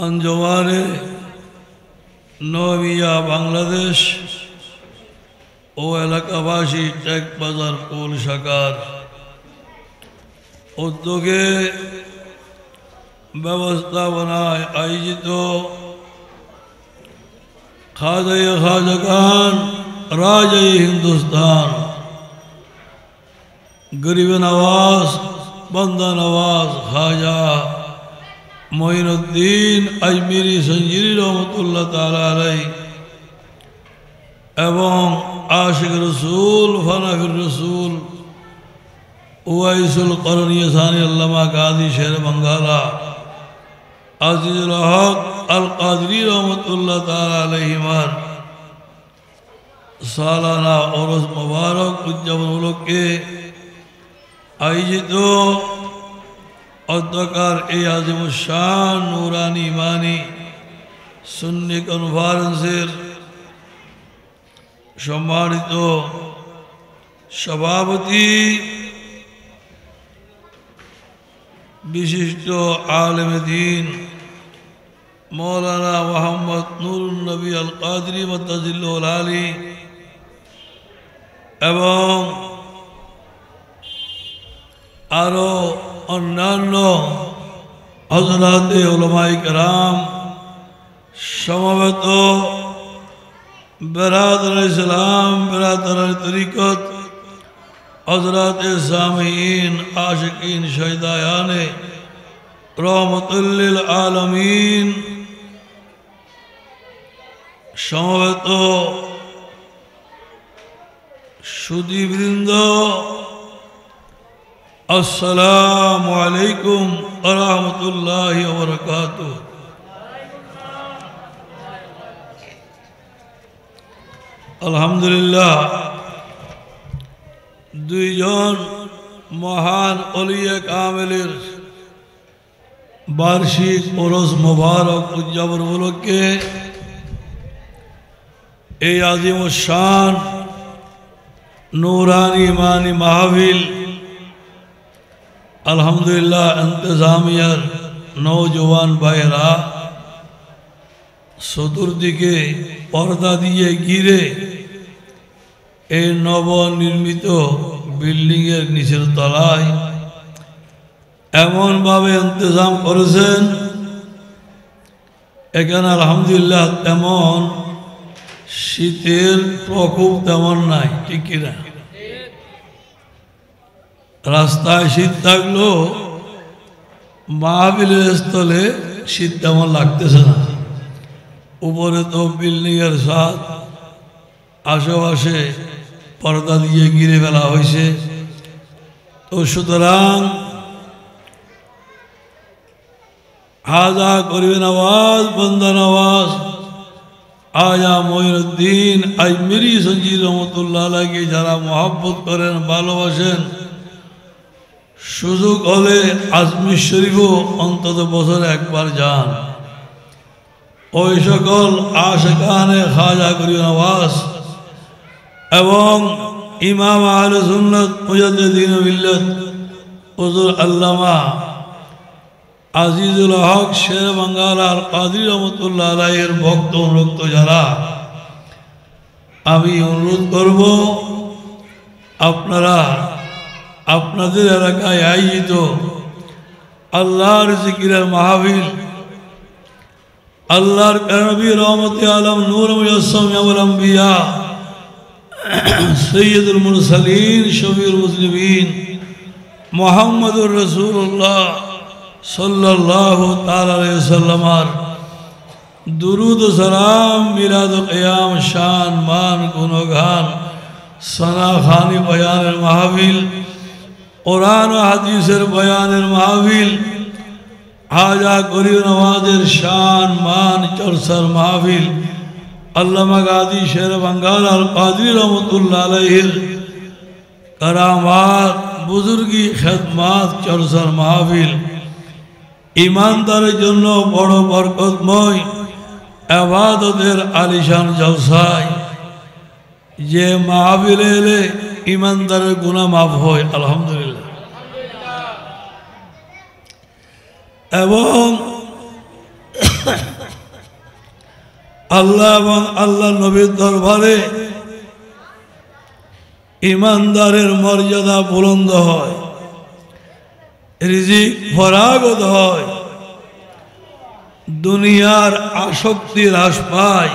আঞ্জমানে নওমিয়া বাংলাদেশ ও এলাকাবাসী টেক বাজার কোল শাখার উদ্যোগে ব্যবস্থাপনায় আয়োজিত খাজায়ে খাজাগান রাজায়ে হিন্দুস্তান गरीब नवाज बंदा नवाज खाजा मोइनुद्दीन अजमेरी संजीरी रहमतुल्लाह ताला अलैहि एवं आशिक रसूल फनाफिर रसूल उवैसुल करनी सानी अल्लामा कादी शेर बंगाला अजीजुल हक अल कादरी रहमतुल्लाह ताला अलैहि मार सालाना उर्स मुबारक उद्यापन के आयोजित अध्यकार ए आजिम शान नूरानी इमानी सुन्नी कन्फारेंसर सम्मानित सभापति विशिष्ट आलिम दीन मौलाना मोहम्मद नूरुन नबी अल कादरी मद्दाजिल्लुल आली एवं आरो अन्यान्य हजराते उलमाए कराम समवेत बिरादर इस्लाम बिरादर तरीक़त हजराते सामीन आशिकीन शहीदायाने रहमतुल लिल आलमीन समवेत सुधीवृंद अस्सलामु अलैकुम व रहमतुल्लाहि व बरकातुहू। अल्हम्दुलिल्लाह दुइजन महान औलिया कामिलेर वार्षिक उर्स मुबारक उद्यापन उपलक्षे ए आजिम शान नूरानी इमानी महफिल अल्हम्दुलिल्लाह इंतजामियार नौजवान भाईरा चतुर्दिके पर्दा दिए घिरे ए नवनिर्मित बिल्डिंगेर नीचेर तलाय एमन भावे इंतजाम करेছেন एखाने अल्हम्दुलिल्लाह तेमन शीतेर प्रकोप तेमन नाई ठीक कि ना रास्ताय शीत थाकलो महफिलेर स्थले शीत तेमन लागतेছে ना ऊपरे तो बिल्डिंगेर छाद आशेपाशे पर्दा दिए घिरे फेला हयेছে तो सुतरां हाजा करीब नवाज बंदा नवाज आया मोइनुद्दीन अजमेरी संजीर रहमतुल्लाह अलैहि जारा मोहब्बत करें भालोबासेन सुযোগ হলে আজমির শরীফও অন্তত বছরে একবার যান ওই সকল আশিকানে খাজা করিম নওয়াজ এবং ইমাম আহলে সুন্নাত মুজাদ্দিদিন মিল্লাত হুজুর আল্লামা আজিজুল হক শের বাঙ্গালা আল কাদরি রহমতুল্লাহ আলাইহির ভক্ত অনুরক্ত যারা আমি অনুরোধ করব আপনারা আপনাদের এলাকায় আয়োজিত আল্লাহর জিকিরের মাহফিল আল্লাহর নবী রহমতে আলম নূর মুজাসসাম আল আম্বিয়া সৈয়দুল মুরসালিন শফিউল মুজনিবিন মুহাম্মদুর রাসূলুল্লাহ सल्लल्लाहु ताला अलैहि वसल्लम दुरूद सलाम मिलाद क़याम शान मान गुनगान सना खानी बयान महफिल कुरान व हदीसेर बयान महफिल हाजा करीम नवाजेर शान मान चर्चार महफिल अल्लामा गादी शेर बंगाल अल कादरी रहमतुल्लाह अलैहिर करामात बुजुर्गी खिदमत चर्चार महफिल ईमानदारेर जन्य बड़ बरकतमय इबादतेर आलिशान जलसाय जे महफिले एले ईमानदारेर गुनाह माफ हय आलহামদুলিল্লাহ एवं আল্লাহ এবং আল্লাহ নবীর দরবারে ইমানদারের মর্যাদা বুলন্দ হয়, রিজিক ফরাগত হয়, দুনিয়ার আসক্তি হ্রাস পায়,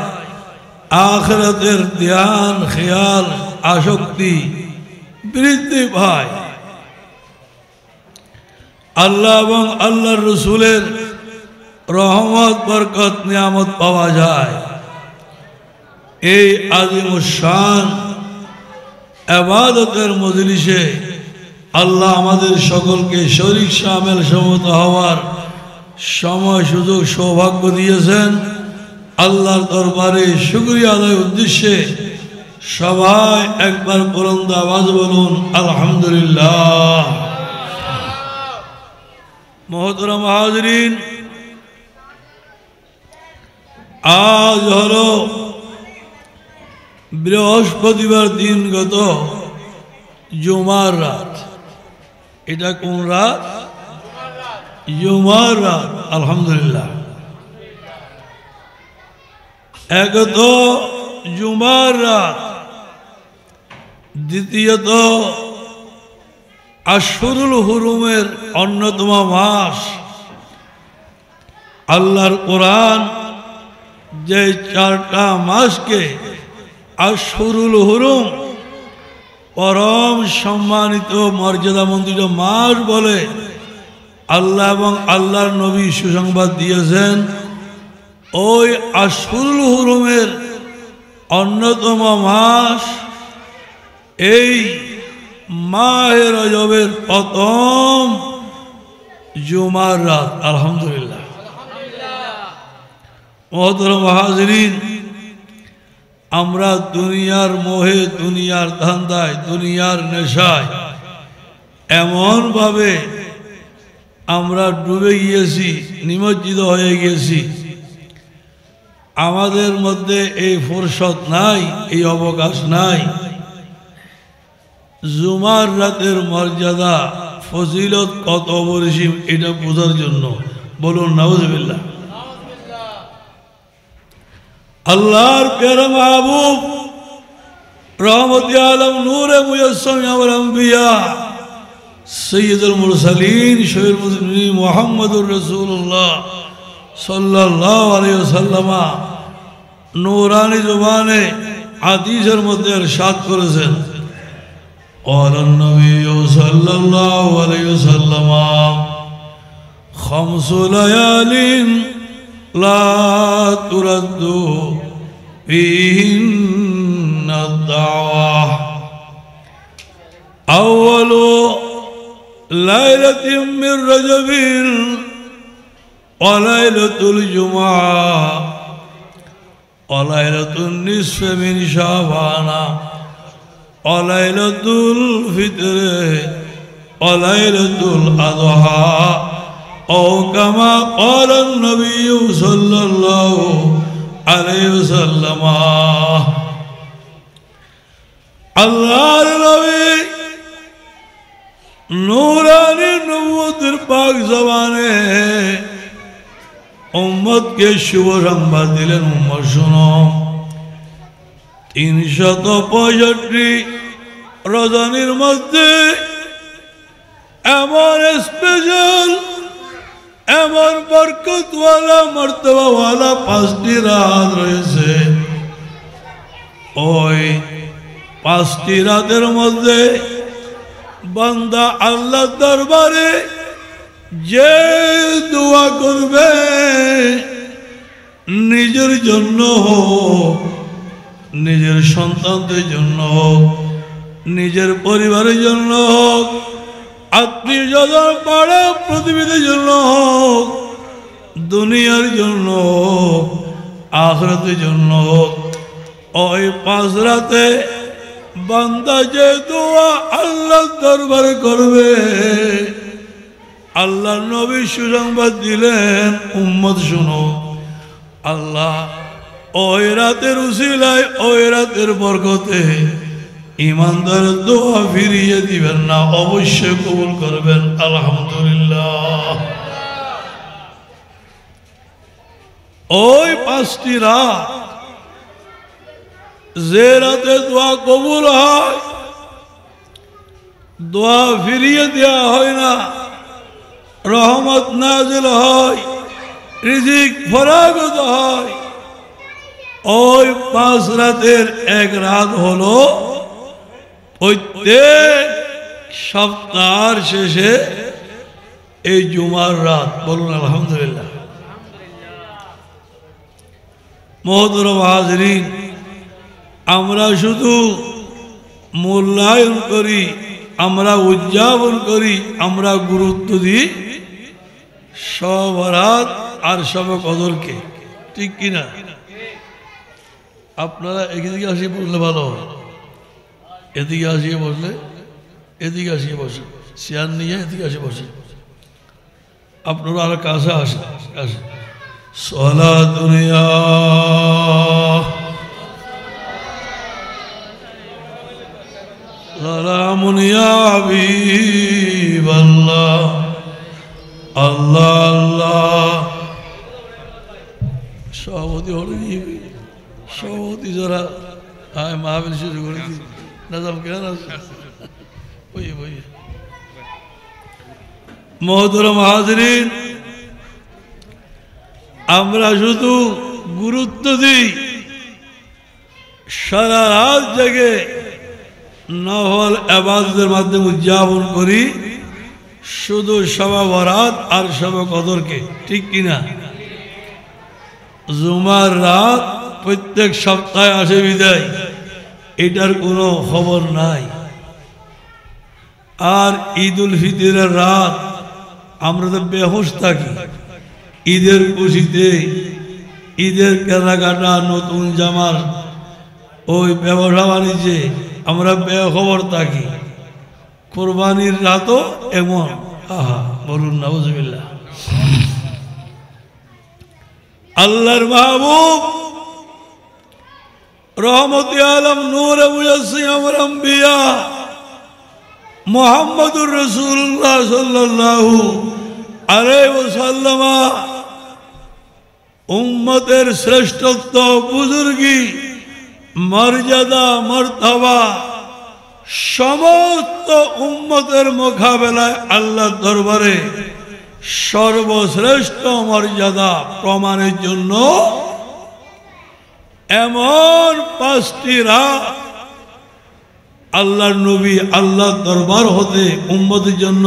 আখিরাতের ধ্যান খেয়াল আসক্তি বৃদ্ধি পায়। আল্লাহ এবং আল্লাহর রসুলের রহমত বরকত নিয়ামত পাওয়া যায়। এই আজিমুশান ইবাদতের মজলিসে আল্লাহ আমাদের সকলকে শরীক শামিল সমত হওয়ার সময় সুযোগ সৌভাগ্য দিয়েছেন। আল্লাহর দরবারে শুকরিয়া আদায়ের উদ্দেশ্যে সবাই একবার বুলন্দ আওয়াজ বলুন আলহামদুলিল্লাহ। মুহতারাম হাজরিন, আজ হলো বৃহস্পতিবার দিনগত জুমার রাত। এটা কোন রাত? জুমার রাত। আলহামদুলিল্লাহ। এক তো জুমার রাত, দ্বিতীয়ত আশহুরুল হুরুমের অন্যতম মাস। আল্লাহর কোরআন যে চারটা মাসকে আশহুরুল হুরুম পরম সম্মানিত মর্যাদামণ্ডিত মাস বলে আল্লাহ এবং আল্লাহর নবী সুসংবাদ দিয়েছেন। ওই আশহুরুল হুরুমের অন্যতম মাস এই মাহে রজবের প্রথম জুমার রাত। আলহামদুলিল্লাহ। মুহতারাম হাজরিন, আমরা দুনিয়ার মোহে, দুনিয়ার ধান্দায়, দুনিয়ার নেশায় এমনভাবে আমরা ডুবে গিয়েছি, নিমজ্জিত হয়ে গিয়েছি, আমাদের মধ্যে এই ফুরসত নাই, এই অবকাশ নাই জুমার রাতের মর্যাদা ফজিলত কত অপরিসীম এটা বোঝার জন্য। বলুন নাউজুবিল্লাহ। আল্লাহর প্যারা মাহবুব রহমতে আলম নূরে মুজাসসাম আল আম্বিয়া সৈয়দুল মুরসালিন শহীদ মুসলিম মুহাম্মদুর রাসূলুল্লাহ সাল্লাল্লাহু আলাইহি ওয়াসাল্লাম নূরানি জবানে হাদিসের মধ্যে ইরশাদ করেছেন, ক্বালান নবী সাল্লাল্লাহু আলাইহি ওয়াসাল্লাম খামসু লায়ালিন লা তুরাদ্দু ফিহিন্না আদ-দাওয়া আউয়ালু লাইলাতিন মিন রাজাবিন ওয়া লাইলাতুল জুমআ ওয়া লাইলাতুন নিসফি মিন শাবান ওয়া লাইলাতুল ফিতর ওয়া লাইলাতুল আযহা أو كما قال النبي صلى الله عليه وسلم। আল্লাহর নবী নূরানি নবুয়তের পাক জবানে উম্মতকে শুভ সংবাদ দিলেন, উম্মত শুনো, 365 রজনীর মধ্যে এমন স্পেশাল, এমন বরকতওয়ালা, মর্তবাওয়ালা 5টি রাত রয়েছে। ওই 5টি রাতের মধ্যে বান্দা আল্লাহর দরবারে যে দোয়া করবে, নিজের জন্য হোক, নিজের সন্তানদের জন্য হোক, নিজের পরিবারের জন্য হোক, আত্মীয় স্বজন পাড়া প্রতিবেশীর জন্য হোক, দুনিয়ার জন্য হোক, আখিরাতের জন্য হোক, ওই 5 রাতে বান্দা যে দোয়া আল্লাহর দরবারে করবে, আল্লাহর নবী সুসংবাদ দিলেন, উম্মত শুনো, আল্লাহ ওই রাতের উসিলায়, ওই রাতের বরকতে ইমানদার দোয়া ফিরিয়ে দিবেন না, অবশ্যই কবুল করবেন। আলহামদুলিল্লাহ। ওই 5টি রাত যে রাতে দোয়া কবুল হয়, দোয়া ফিরিয়ে দেওয়া হয় না, রহমত নাজিল হয়, রিজিক ফরাগত হয়, ওই 5 রাতের এক রাত হলো প্রত্যেক সপ্তাহের শেষে এই জুমার রাত। বলুন আলহামদুলিল্লাহ। মুহতারাম হাজরিন, আমরা শুধু মূল্যায়ন করি, আমরা উদযাপন করি, আমরা গুরুত্ব দিই সব রাত আর সব কদরকে, ঠিক কিনা? আপনারা এদিকে আসিয়ে বসলে ভালো হয়, এদিকে আসিয়ে বসলে, এদিকে আসিয়ে বসে, চেয়ার নিয়ে এদিকে আসে বসে, আপনারা আরো কাছে আসে আসে। সালাতুন ইয়া সালামুন ইয়া হাবিবাল্লাহ, আল্লাহ আল্লাহ। সভাপতি হলে সভাপতি যারা মাহফিল শুরু করেছি, নাজাম কেন আছে? মুহতারাম হাজরিন, আমরা শুধু গুরুত্ব দিই, সারা রাত জেগে নফল ইবাদতের মাধ্যমে উদযাপন করি শুধু শবে বরাত আর শবে কদরকে, ঠিক কিনা? জুমার রাত প্রত্যেক সপ্তাহে আসে বিদায়, এটার কোনো খবর নাই। আর ঈদুল ফিতরের রাত আমরা তো বেহুশ থাকি, ঈদের খুশিতে, ঈদের কেনাকাটা, নতুন জামার ওই ব্যবসা বাণিজ্যে আমরা বেখবর থাকি। কোরবানির রাতও এমন, আহা বলুন নাউজুবিল্লাহ। আল্লাহর মাহবুব রহমতে আলম নূরে মুজাসসিম আম্বিয়া মুহাম্মদুর রাসূলুল্লাহ সাল্লাল্লাহু আলাইহি ওয়াসাল্লাম উম্মতের শ্রেষ্ঠত্ব, বুজুর্গি, মর্যাদা, মর্তবা সমস্ত উম্মতের মোকাবেলায় আল্লাহর দরবারে সর্বশ্রেষ্ঠ মর্যাদা প্রমাণের জন্য এমন 5টি রাত আল্লাহর নবী আল্লাহর দরবার হতে উম্মতের জন্য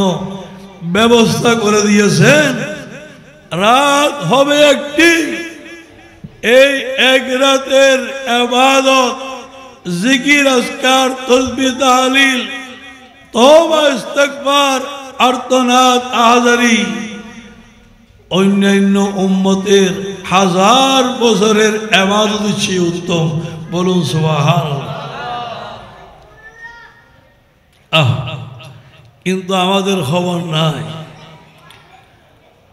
ব্যবস্থা করে দিয়েছেন। রাত হবে একটি, এই এক রাতের ইবাদত, জিকির, আজকার, তাসবিহ, তাহলিল, তওবা, ইস্তিগফার, আর্তনাদ, আহাজারি অন্যান্য উম্মতের 1000 বছরের ইবাদতের চেয়ে উত্তম। বলুন সুবহানাল্লাহ। কিন্তু আমাদের খবর নাই।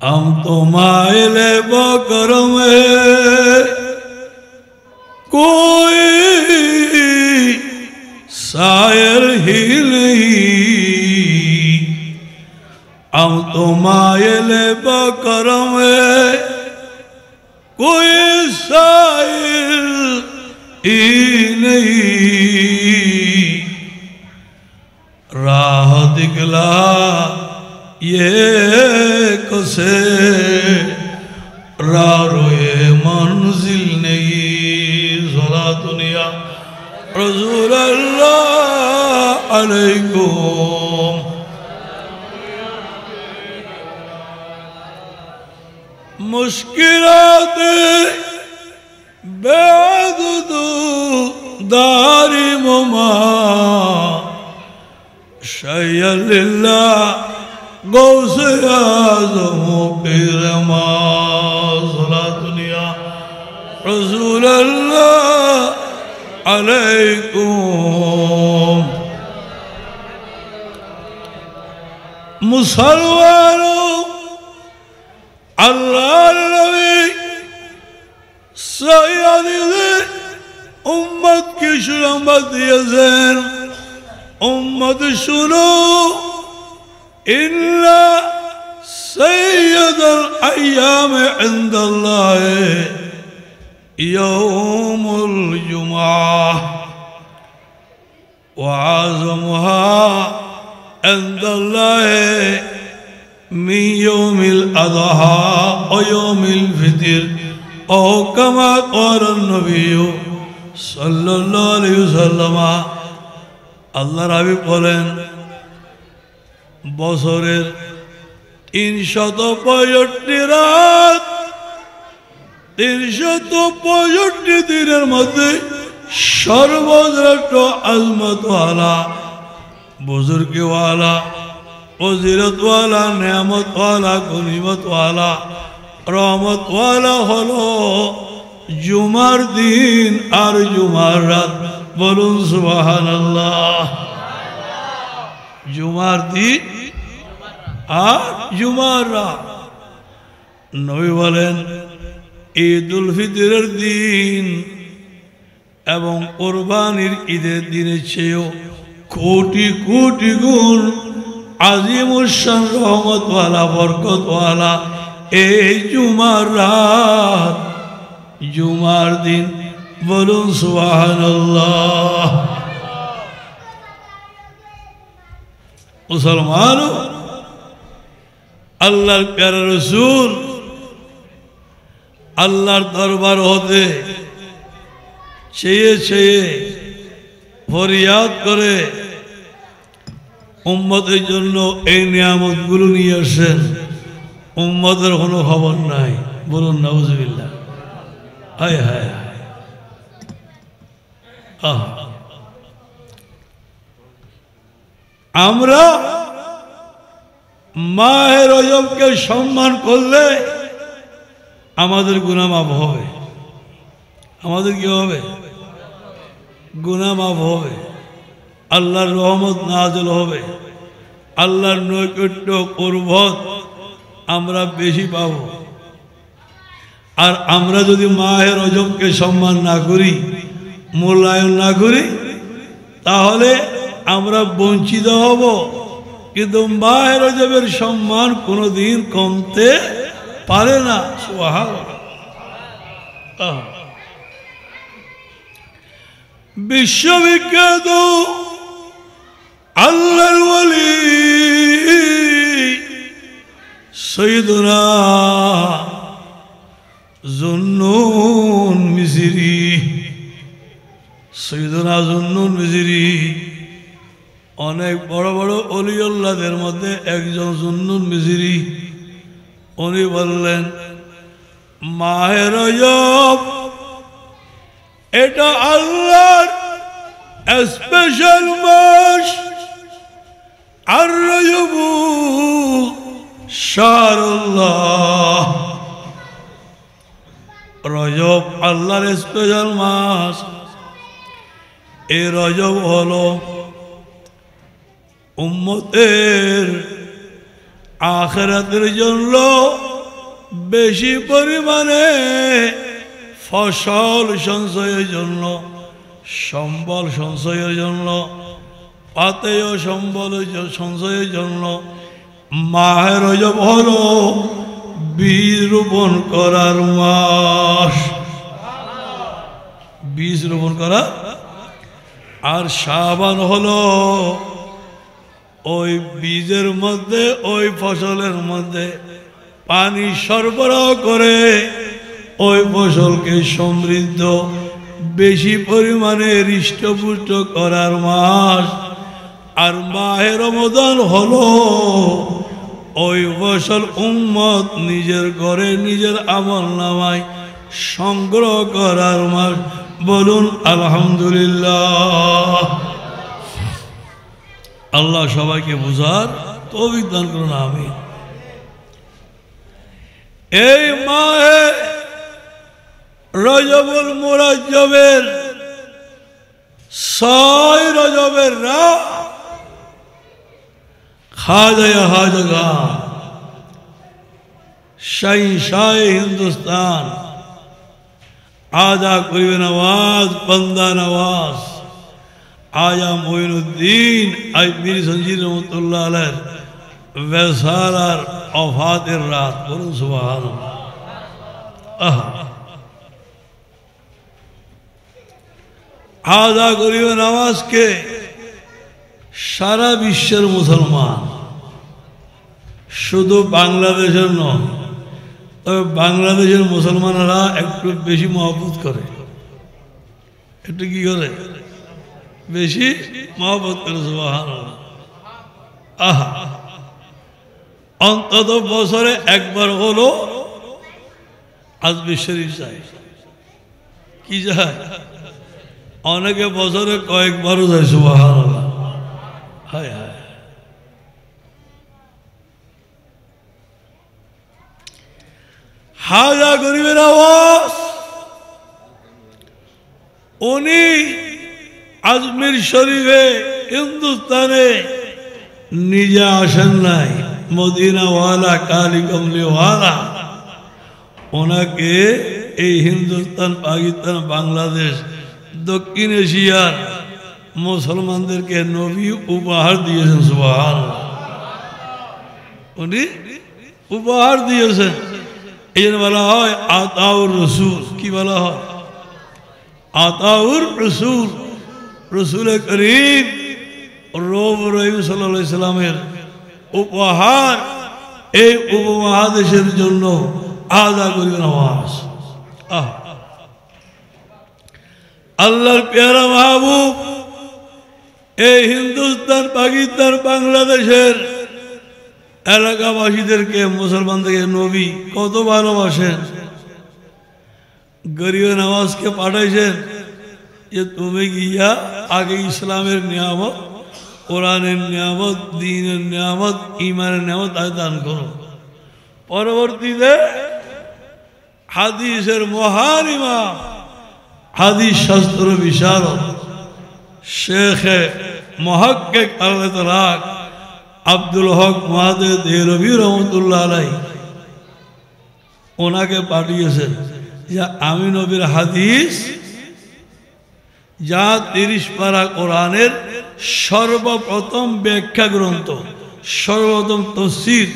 हम तो माइले बकरम कोई शायर ही नहीं, हम तो माइले बकरम कोई शायर ही नहीं, राह दिखला ये कसे रारोए मंजिल नहीं। सलातुन या रसूल अल्लाह अलैकुम। मुश्किलात बेअदद दारी मुमा शय्यलिल्लाह गौसे आज़म पीरमा। सलातुन या रसूल अल्लाह अलैकुम। मुसलमानों, अल्लाह नबी सैयद उम्मत की शुरमत दिएছেন। उम्मत सुनो, इन्ना सैयदुल अय्याम इंदल्लाह यौमुल जुमा। وأعظمها عند الله من يوم الأضحى ويوم الفطر أو كما قال النبي صلى الله عليه وسلم আল্লাহর হাবিব বলেন বছরের 365 রাত 365 দিনের মধ্যে সর্বশ্রেষ্ঠ আজমতওয়ালা বুজুর্গওয়ালা ফজিলতওয়ালা নেয়ামতওয়ালা গনিমতওয়ালা রহমতওয়ালা হলো জুমার দিন আর জুমার রাত বলুন সুবহানাল্লাহ জুমার দিন আর জুমার রাত নবী বলেন ঈদুল ফিতরের দিন এবং কুরবানির ঈদের দিনের চেয়েও কোটি কোটি গুণ আজিমুশ শান রহমতওয়ালা বরকতওয়ালা এই জুমার রাত জুমার দিন বলুন সুবহানাল্লাহ মুসলমান আল্লাহর প্যারা রাসূল আল্লাহর দরবার হতে চেয়ে চেয়ে ফরিয়াদ করে উম্মতের জন্য এই নিয়ামতগুলো নিয়ে আসেন উম্মতের কোনো খবর নাই বলুন নাউজুবিল্লাহ হায় হায় আমরা মাহে রজবকে সম্মান করলে আমাদের গুনাহ মাফ হবে আমাদের কি হবে গুনাহ মাফ হবে আল্লাহর রহমত নাযিল হবে আল্লাহর নৈকট্য কুরবত আমরা বেশি পাব আর আমরা যদি মাহে রজবকে সম্মান না করি মূল্যায়ন না করি তাহলে আমরা বঞ্চিত হব কিন্তু মাহে রজবের সম্মান কোনোদিন কমতে পারে না সুবহানাল্লাহ বিশ্ববিখ্যাত আল্লাহর ওলি সৈয়দনা জুন্নুন মিসরি সৈয়দনা জুন্নুন মিসরি অনেক বড় বড় ওলিউল্লাহদের মধ্যে একজন জুন্নুন মিসরি উনি বললেন মাহে রজব এটা আল্লাহর স্পেশাল মাস আর রজব শাহরুল্লাহ রজব আল্লাহর স্পেশাল মাস এই রজব হলো উম্মতের আখিরাতের জন্য বেশি পরিমাণে ফসল সঞ্চয়ের জন্য সম্বল সঞ্চয়ের জন্য পাতেয় সম্বল সঞ্চয়ের জন্য মাহে রজব হলো বীজ রোপণ করার মাস বীজ রোপণ করা আর শাবান হলো ওই বীজের মধ্যে ওই ফসলের মধ্যে পানি সরবরাহ করে ওই ফসলকে সমৃদ্ধ বেশি পরিমাণে হৃষ্টপুষ্ট করার মাস আর মাহে রমজান হলো ওই ফসল উম্মত নিজের ঘরে নিজের আমলনামায় সংগ্রহ করার মাস বলুন আলহামদুলিল্লাহ আল্লাহ সবাইকে বুঝার তৌফিক দান করুন আমিন এই মাহে রজবুল মুরাজ্জবের 6 রজবের রাত খাজা হাজগা শাহ হিন্দুস্তান আদা করিবে নওয়াজ বন্দা নওয়াজ आया मोइनुद्दीन आई मीर संजीर रहमतुल्लाह अलैह वैसालार औफातेर रात बोलूं सुबहानाल्लाह आदा करियो नवाज के সারা বিশ্বের মুসলমান, শুধু বাংলাদেশের নয়, তবে বাংলাদেশের মুসলমানেরা একটু বেশি মহব্বত করে। একটু কি করে? বেশি মহব্বত করে। সুবহানাল্লাহ। আহা, অন্তত বছরে একবার হলো আজমির শরীফ যায়। কি যায়? অনেকে বছরে কয়েকবারও যায়। সুবহানাল্লাহ। হায় হায়। হাজা গরিবের আওয়াজ। উনি আজমির শরীফে হিন্দুস্তানে নিজে আসেন নাই, মদিনাওয়ালা কালী কমলিওয়ালা ওনাকে এই হিন্দুস্তান, পাকিস্তান, বাংলাদেশ, দক্ষিণ এশিয়ার মুসলমানদেরকে নবী উপহার দিয়েছেন। সুবহানাল্লাহ। উনি উপহার দিয়েছেন। এই জন্য বলা হয় আতাউর রসুল। কি বলা হয়? আতাউর রসুল। রসুল করিম রব রহিম সাল্লাল্লাহু আলাইহি সাল্লামের উপহার। এই উপমহাদেশের জন্য আদা করিবেন আওয়াজ। আল্লাহর পেয়ারা মাহবুব এই হিন্দুস্তান, পাকিস্তান, বাংলাদেশের এলাকাবাসীদেরকে, মুসলমানদেরকে নবী কত ভালোবাসেন। গরিব নওয়াজকে পাঠাইছেন যে তুমি গিয়া আগে ইসলামের নিয়ামত, কোরআনের নিয়ামত, দ্বীনের নিয়ামত, ঈমানের নিয়ামত আগে দান করো। পরবর্তীতে হাদিসের মহান ইমাম, হাদিস শাস্ত্র বিশারদ শেখে মুহাক্কিক আল্লাহ তাআলা আব্দুল হক মুহাদ্দিস দেহলভী রহমতুল্লাহ আলাইহি ওনাকে পাঠিয়েছেন যে আমি নবীর হাদিস, যা 30 পারা কোরআনের সর্বপ্রথম ব্যাখ্যা গ্রন্থ, সর্বপ্রথম তাফসীর,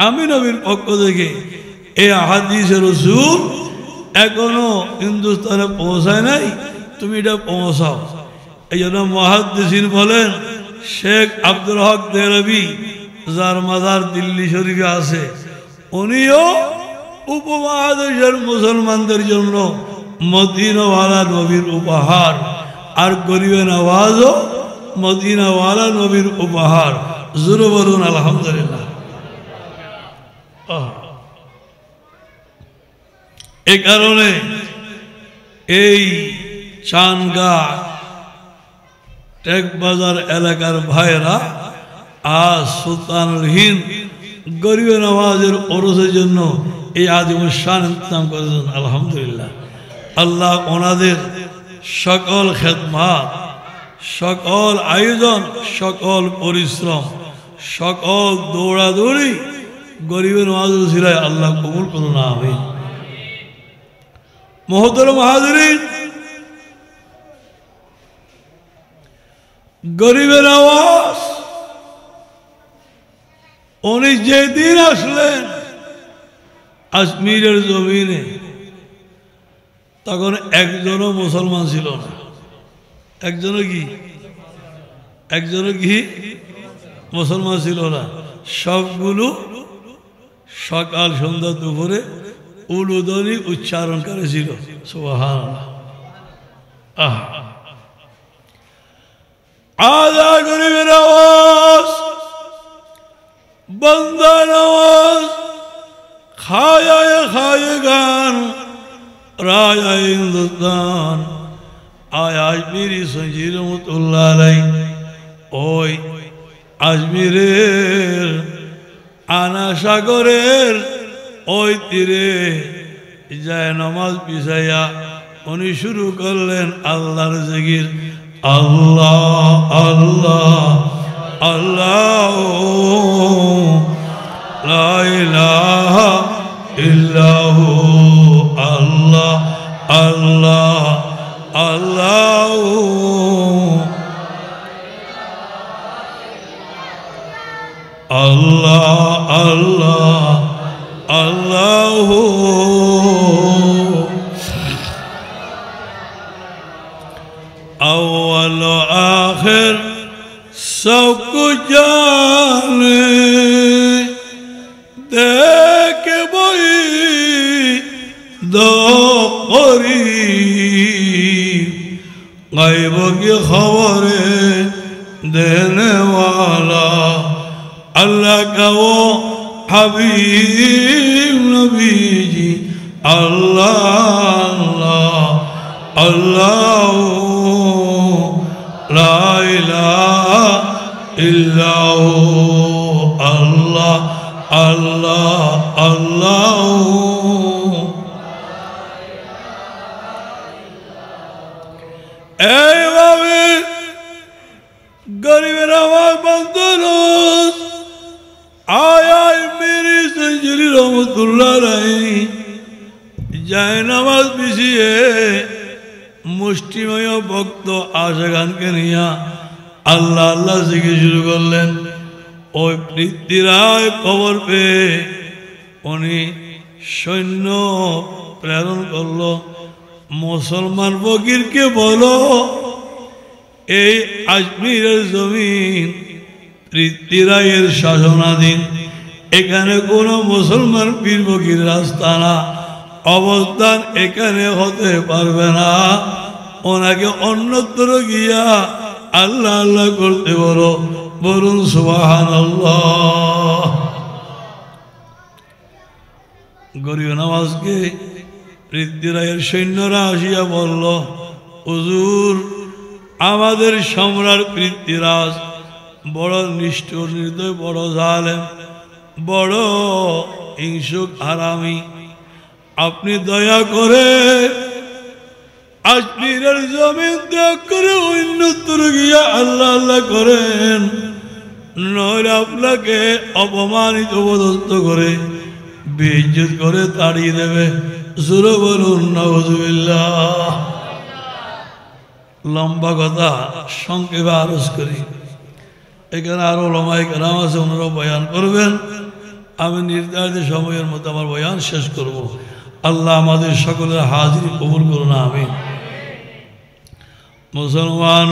আমি নবীর পক্ষ থেকে এই হাদিসের রাসূল এখনো হিন্দুস্তানে পৌঁছায় নাই, তুমি এটা পৌঁছাও। এই জন্য মুহাদ্দিসিন বলেন শেখ আব্দুল হক দেহলভী, যার মাজার দিল্লি শরীফে আছে, উনিও উপমহাদেশের মুসলমানদের জন্য মদিনাওয়ালা নবীর উপহার, আর গরিবে নওয়াজও মদিনাওয়ালা নবীর উপহার। জোরে বলুন আলহামদুলিল্লাহ। এই কারণে এই চানগা টেকবাজার এলাকার ভাইরা আজ সুলতানুল হিন্দ গরিবে নওয়াজের ওরসের জন্য এই আজীবন শান ইন্তজাম করেছেন। আলহামদুলিল্লাহ। আল্লাহ ওনাদের সকল খেদমাত, সকল আয়োজন, সকল পরিশ্রম, সকল দৌড়াদৌড়ি গরিবে নওয়াজের উসিলায় আল্লাহ কবুল করুন। আমিন। মুহতারাম হাজিরিন, গরিবের আওয়াজ উনি যেদিন আসলেন আজমিরের জমিনে, তখন একজনও মুসলমান ছিল না। একজনও কি মুসলমান ছিল না। সবগুলো সকাল সন্ধ্যা দুপুরে উলুধ্বনি উচ্চারণ করেছিল। সুবহানাল্লাহ। আদা গরিবের আওয়াজ, বন্দার আওয়াজ, খায় খায় গান, রায় হিন্দুস্তান, আয় আজমিরি সঞ্জির রহমতুল্লাহ আলাইহি ওই আজমিরের আনা সাগরের ওই তীরে যায় নামাজ পিছাইয়া উনি শুরু করলেন আল্লাহর জিকির। আল্লাহ আল্লাহ আল্লাহ, লা ইলাহা ইল্লাহু, আল্লাহ আল্লাহ আল্লাহ, আল্লাহ আল্লাহ আল্লাহ। আউয়াল আখির सब कुछ जाने देख वही दो गायब की खबरें देने वाला अल्लाह का वो हबीब नबी जी अल्लाह अल्लाह ला इलाहा इल्ला अल्लाह अल्लाह अल्लाह गरीब आवाज बंद आया मेरी संजरी रहमतुल्लाह रही जाए नमाज पिछिए मुष्टिमय भक्त आशागान के निया अल्लाह अल्लाह जिक्र शुरू करलेन ओई पृथ्वीराज खबर पे उन्हीं सैन्य प्रेरण करलो मुसलमान फकीर के बोलो এই আজমিরের জমিন পৃথ্বীরাজের শাসনাধীন এখানে কোনো মুসলমান পীর ফকির রাস্তা না অবস্থান এখানে হতে পারবে না ওনাকে অন্যত্র গিয়া আল্লাহ আল্লাহ করতে বলো বলুন সুবহানাল্লাহ গরিব নওয়াজকে পৃথ্বীরাজের সৈন্যরা আসিয়া বলল হুজুর আমাদের সম্রাট পৃথ্বীরাজ বড় নিষ্ঠুর নির্দয় বড় জালেম বড় হিংসুক হারামি আপনি দয়া করে আজমিরের জমিন ত্যাগ করে অন্যত্র গিয়া আল্লাহ আল্লাহ করেন নইলে আপনাকে অপমানিত পদস্থ করে বেইজ্জত করে তাড়িয়ে দেবে জোরে বলুন নাউযুবিল্লাহ লম্বা কথা সংক্ষেপে আরজ করি এখানে আরো ওলামায়ে কেরাম আছে ওনারা বয়ান করবেন আমি নির্ধারিত সময়ের মধ্যে আমার বয়ান শেষ করব আল্লাহ আমাদের সকলের হাজিরি কবুল করুন আমিন মুসলমান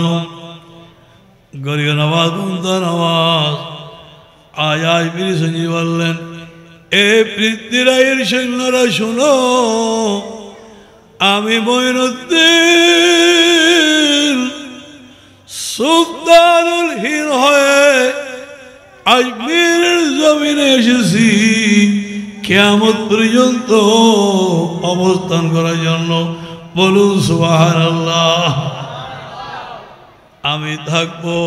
গরিব নওয়াজ বন্ধ নওয়াজ আয়াজ পীর সঞ্জীব বললেন এ পৃথ্বীরাজের সৈন্যরা শুনো আমি মঈনুদ্দিন সুলতানুল হিন্দ হয়ে আজমিরের জমিনে এসেছি কিয়ামত পর্যন্ত অবস্থান করার জন্য বলুন সুবহানাল্লাহ আমি থাকবো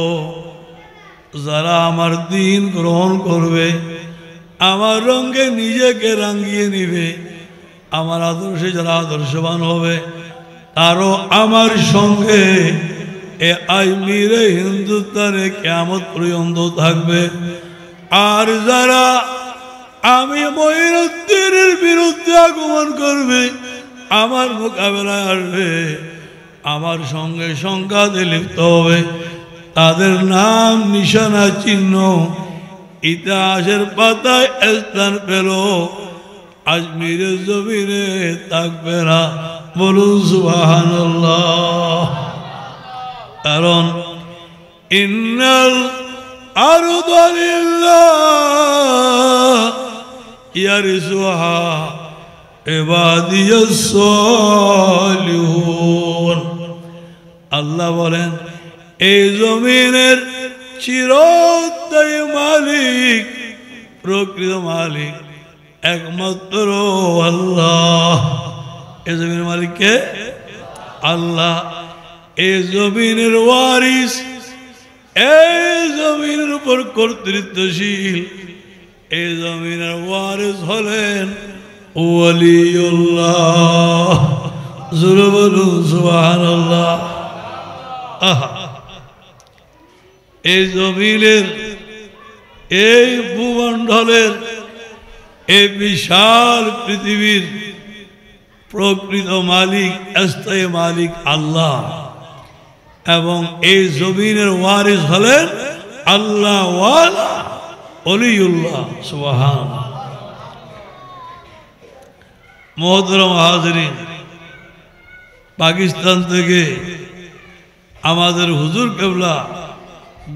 যারা আমার দিন গ্রহণ করবে আমার রঙে নিজেকে রাঙিয়ে নিবে আমার আদর্শে যারা আদর্শবান হবে তারও আমার সঙ্গে এ আজমিরে হিন্দুস্তানে কিয়ামত পর্যন্ত থাকবে আর যারা আমি মঈনুদ্দিনের বিরুদ্ধে আগমন করবে আমার মোকাবেলায় আসবে আমার সঙ্গে সংঘাতে লিপ্ত হবে তাদের নাম নিশানা চিহ্ন ইতিহাসের পাতায় স্থান পেল আজমিরের জমিনে থাকবে না বলুন সুবহানাল্লাহ কারণ ইন্নাল আরদু লিল্লাহ ইয়ারিসুহা ইবাদিয়াস সালিহুন আল্লাহ বলেন এই জমিনের চিরস্থায়ী মালিক প্রকৃত মালিক একমাত্র আল্লাহ এই জমিনের মালিক কে আল্লাহ এই জমিনের ওয়ারিস এই জমিনের উপর কর্তৃত্বশীল এই জমিনের ওয়ারিস হলেন ওয়ালিউল্লাহ জোরে বলুন সুবহানাল্লাহ এই জমিনের এই ভূমণ্ডলের এই বিশাল পৃথিবীর প্রকৃত মালিক স্থায়ী মালিক আল্লাহ এবং এই জমিনের ওয়ারিস হলেন আল্লাহ ওয়ালা ওলিউল্লাহ সুবহানাল্লাহ মুহতারাম হাজিরিন পাকিস্তান থেকে আমাদের হুজুর কেবলা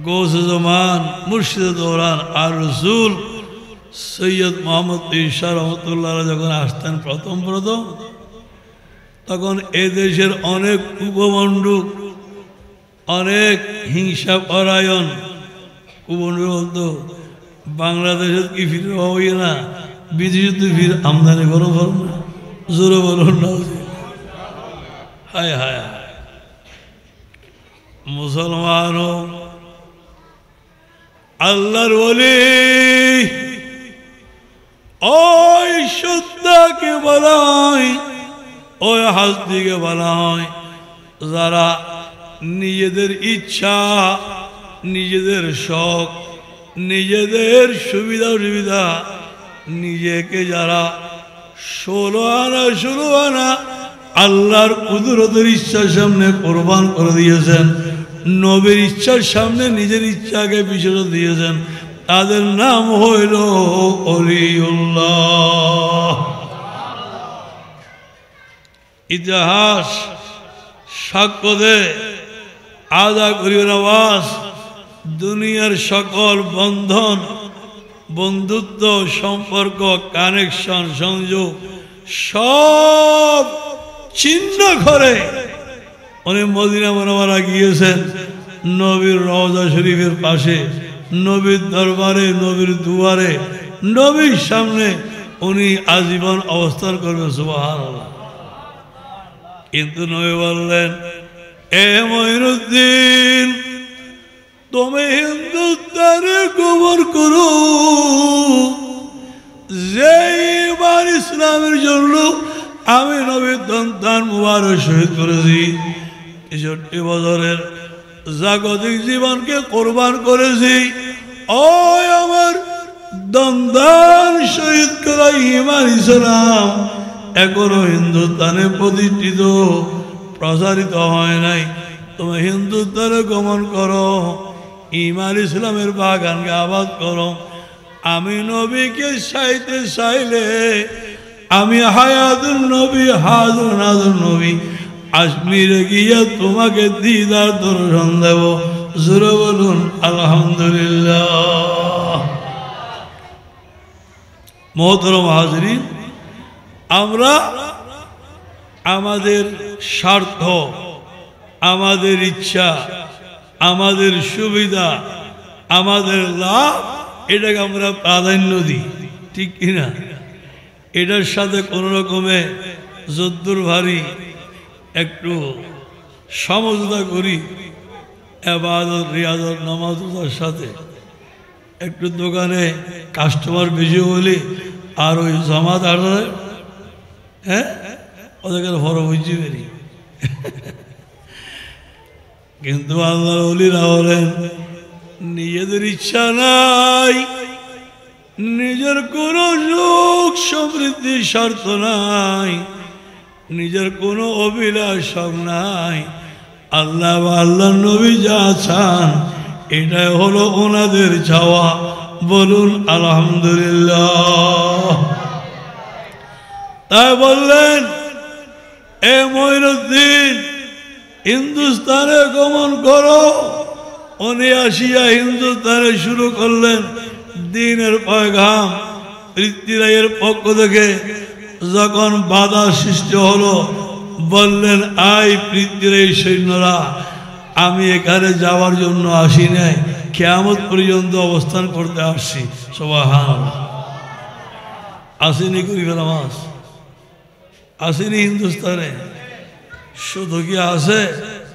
গোস জমান মুর্শিদ দৌরান আর রসুল সৈয়দ মোহাম্মদ ঈসা রহমতুল্লাহ যখন আসতেন প্রথম তখন এদেশের অনেক উপমণ্ডুক, অনেক হিংসা পরায়ণ উপমণ্ডুক বলতো বাংলাদেশে কি ফিরে হই না, বিদেশে তো ফির আমদানি করো বলো না, জোরে বলুন না। হায় হায় হায়, মুসলমান আল্লাহর ওলি ওই সত্তাকে বলা হয়, ওই হাস্তিকে বলা হয় যারা নিজেদের ইচ্ছা, নিজেদের শখ, নিজেদের সুবিধা সুবিধা নিজেকে যারা 16 আনা আল্লাহর কুদরতের ইচ্ছার সামনে কোরবান করে দিয়েছেন, নবীর ইচ্ছার সামনে নিজের ইচ্ছাকে বিসর্জন দিয়েছেন, তাদের নাম হইল ওলিউল্লাহ। ইতিহাস সাক্ষ্য দেয়, আদা করিও আওয়াজ, দুনিয়ার সকল বন্ধন, বন্ধুত্ব, সম্পর্ক, কানেকশন, সংযোগ সব ছিন্ন করে উনি মদিনা মুনাওয়ারা গিয়েছেন। নবীর রওজা শরীফের পাশে, নবীর দরবারে, নবীর দুয়ারে, নবীর সামনে উনি আজীবন অবস্থান করবেন। সুবহানাল্লাহ। কিন্তু নবী বললেন, এ মঈনুদ্দিন, তুমি হিন্দুস্তানে গোবর করো, যে এবার ইসলামের জন্য আমি নবীর সন্তান মুবারক শহীদ করেছি, ৬৩ বছরের জাগতিক জীবনকে কোরবান করেছি, ও আমার দন্দান শহীদ করা ইমান ইসলাম এখনো হিন্দুস্তানে প্রতিষ্ঠিত প্রসারিত হয় নাই। তুমি হিন্দুস্তানে গমন করো, ইমান ইসলামের বাগানকে আবাদ করো। আমি নবীকে চাইতে চাইলে আমি হায়াতুল নবী, হাজর নাজর নবী আজমিরে গিয়া তোমাকে দিদার দর্শন দেব। জোরে বলুন আলহামদুলিল্লাহ। মোহতরম হাজরিন, আমরা আমাদের স্বার্থ, আমাদের ইচ্ছা, আমাদের সুবিধা, আমাদের লাভ, এটাকে আমরা প্রাধান্য দিই, ঠিক কিনা? এটার সাথে কোনো রকমে যদ্দুর ভারী একটু সমঝোতা করি, ইবাদত, রিয়াজত, নামাজের সাথে একটু দোকানে কাস্টমার বেশি হলে আর ওই জামাত আর হ্যাঁ ওদেরকে বড় বুঝি বেরি। কিন্তু আল্লাহর ওলিরা বলেন, নিজেদের ইচ্ছা নাই, নিজের কোনো সুখ সমৃদ্ধি স্বার্থ নাই, নিজের কোনো অভিলাষ নাই, আল্লাহ বা আল্লাহ নবী যা চান এটাই হলো ওনাদের চাওয়া। বলুন আলহামদুলিল্লাহ। তাই বললেন, এ মঈনুদ্দিন, হিন্দুস্তানে গমন করো। উনি আসিয়া হিন্দুস্তানে শুরু করলেন দ্বীনের পয়গাম। পৃথ্বীরাজের পক্ষ থেকে যখন বাধা সৃষ্টি হলো, বললেন, আই পৃথ্বীরাজ সৈন্যরা, আমি এখানে যাওয়ার জন্য আসি নাই, কিয়ামত পর্যন্ত অবস্থান করতে আসছি। সুবহানাল্লাহ। আসেনি করি নামাজ, আসেনি হিন্দুস্তানে, শুধু কি আছে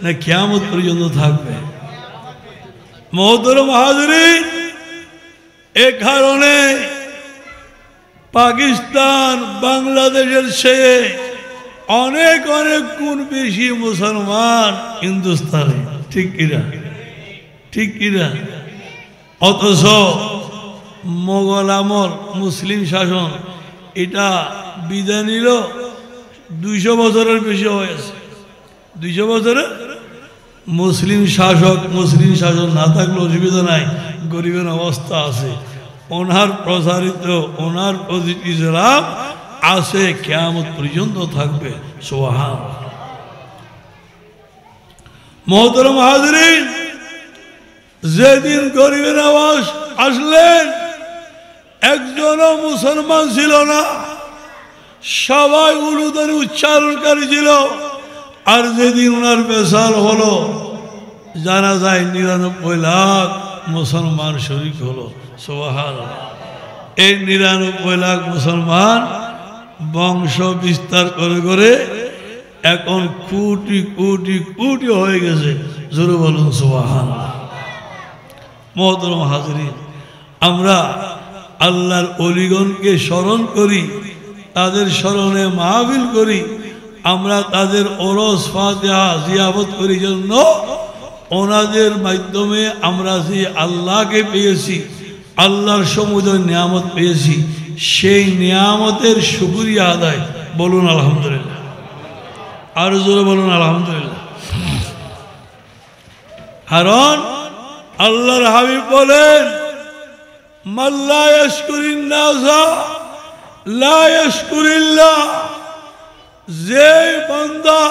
না কিয়ামত পর্যন্ত থাকবে? মোহতরম হাজরিন, এ কারণে পাকিস্তান বাংলাদেশের চেয়ে অনেক অনেক গুণ বেশি মুসলমান হিন্দুস্তানে, ঠিক কিনা? ঠিক কিনা? অথচ মোগল আমল মুসলিম শাসন এটা বিদায় নিল 200 বছরের বেশি হয়েছে। 200 বছরে মুসলিম শাসক, মুসলিম শাসন না থাকলে অসুবিধা নাই, গরিবের অবস্থা আছে। ওনার প্রসারিত, ওনার প্রতিটি ইসলাম আছে, কিয়ামত পর্যন্ত থাকবে। সুবহানাল্লাহ। মোহতরম হাজরিন, যেদিন গরিবের নওয়াজ আসলেন একজনও মুসলমান ছিল না, সবাই উলুদের উচ্চারণকারী ছিল। আর যেদিন ওনার বেসাল হলো জানা যায় ৯৯ লাখ মুসলমান শরীক হলো। সুবহানাল্লাহ। এই ৯৯ লাখ মুসলমান বংশ বিস্তার করে করে এখন কোটি কোটি কোটি হয়ে গেছে। জোরে বলুন সুবহানাল্লাহ। মুহতারাম হাজিরিন, আমরা আল্লাহর ওলিগণকে স্মরণ করি, তাদের স্মরণে মাহফিল করি, আমরা তাদের ওরস ফাতিহা জিয়ারত করি জন্য ওনাদের মাধ্যমে আমরা যে আল্লাহকে পেয়েছি, আল্লাহর সমুদয় নিয়ামত পেয়েছি, সেই নিয়ামতের শুকরিয়া আদায়। বলুন আলহামদুলিল্লাহ। আর জোরে বলুন আলহামদুলিল্লাহ। কারণ আল্লাহর হাবিব বলেন, মান লা ইয়াশকুরিন নাসা লা ইয়াশকুরিল্লাহ। যে বান্দা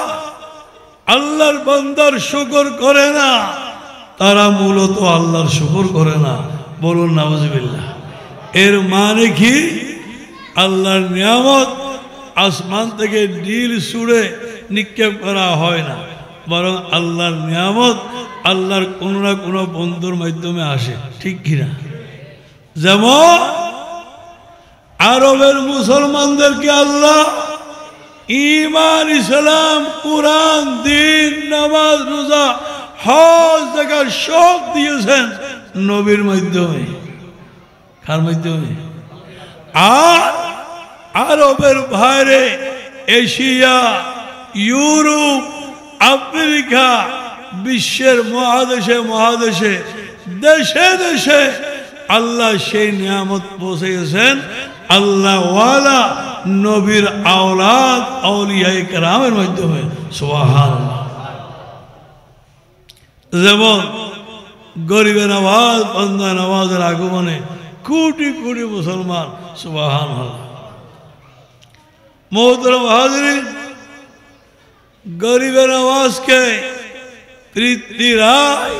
আল্লাহর বান্দার শুকর করে না তারা মূলত আল্লাহর শুকর করে না। বলুন নাউজুবিল্লাহ। এর মানে কি? আল্লাহর নিয়ামত আসমান থেকে নীল ছুঁড়ে নিক্ষেপ করা হয় না, বরং আল্লাহর নিয়ামত আল্লাহর কোনো না কোনো বন্ধুর মাধ্যমে আসে। ঠিক কিনা? যেমন আরবের মুসলমানদেরকে আল্লাহ ঈমান, ইসলাম, কুরআন, দ্বীন, নামাজ, রোজা, হজ, যাকাত সব দিয়েছেন নবীর মাধ্যমে। কার মাধ্যমে? আর আরবের বাইরে এশিয়া, ইউরোপ, আফ্রিকা, বিশ্বের মহাদেশে মহাদেশে, দেশে দেশে আল্লাহ সেই নিয়ামত পৌঁছেছেন আল্লাহ ওয়ালা নবীর আওলাদ আউলিয়ায়ে কেরামের মাধ্যমে। সুবহানাল্লাহ। যেমন গরিবের নওয়াজ, বান্দা নওয়াজের আগমনে কোটি কোটি মুসলমান। সুবহানাল্লাহ। মুহতারাম হাজিরিন, গরিবের নওয়াজকে পৃথিবীরায়